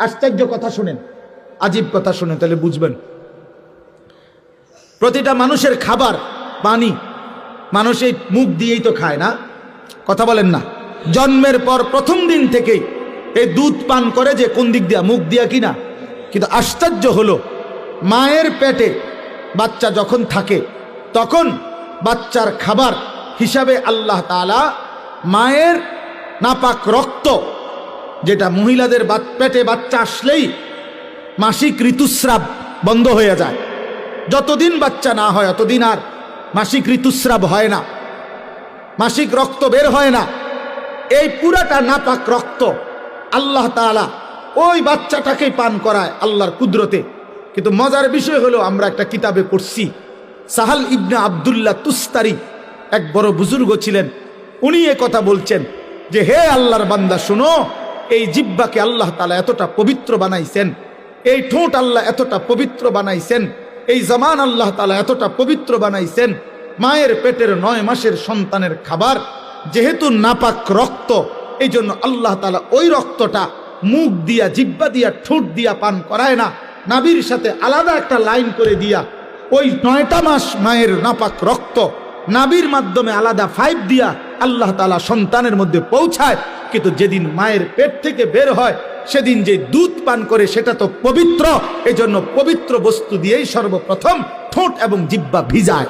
আশ্চর্য কথা শুনেন, আজীব কথা শুনেন, তাহলে বুঝবেন। প্রতিটা মানুষের খাবার পানি মানুষ এই মুখ দিয়েই তো খায় না, কথা বলেন না? জন্মের পর প্রথম দিন থেকেই এই দুধ পান করে যে কোন দিক দিয়া, মুখ দিয়া কিনা। কিন্তু আশ্চর্য হলো, মায়ের পেটে বাচ্চা যখন থাকে তখন বাচ্চার খাবার হিসাবে আল্লাহ তাআলা মায়ের নাপাক রক্ত, যেটা মহিলাদের পেটে বাচ্চা আসলেই মাসিক ঋতুস্রাব বন্ধ হয়ে যায়, যতদিন বাচ্চা না হয় ততদিন আর মাসিক ঋতুস্রাব হয় না, মাসিক রক্ত বের হয় না। এই পুরাটা নাপাক রক্ত আল্লাহ তাআলা ওই বাচ্চাটাকেই পান করায় আল্লাহর কুদরতে। কিন্তু মজার বিষয় হলো, আমরা একটা কিতাবে পড়ছি, সাহাল ইবনে আব্দুল্লাহ তুস্তারি এক বড় বুজুর্গ ছিলেন, উনি এ কথা বলছেন যে হে আল্লাহর বান্দা শুনো, এই জিহ্বাকে আল্লাহ তাআলা এতটা পবিত্র বানাইছেন, এই ঠোঁট আল্লাহ এতটা পবিত্র বানাইছেন, এই জবান আল্লাহ তাআলা এতটা পবিত্র বানাইছেন। মায়ের পেটের 9 মাসের সন্তানের খাবার যেহেতু নাপাক রক্ত, এই জন্য আল্লাহ তাআলা ওই রক্তটা মুখ দিয়া, জিহ্বা দিয়া, ঠোঁট দিয়া পান করায় না, নাভির সাথে আলাদা একটা লাইন করে দিয়া ওই 9টা মাস মায়ের নাপাক রক্ত নাভির মাধ্যমে আলাদা পাইপ দিয়া আল্লাহ তাআলা সন্তানের মধ্যে পৌঁছায়। কিন্তু যেদিন মায়ের পেট থেকে বের হয় সেদিন যে দুধ পান করে সেটা তো পবিত্র, এজন্য পবিত্র বস্তু দিয়েই সর্বপ্রথম ঠোঁট এবং জিহ্বা ভিজায়।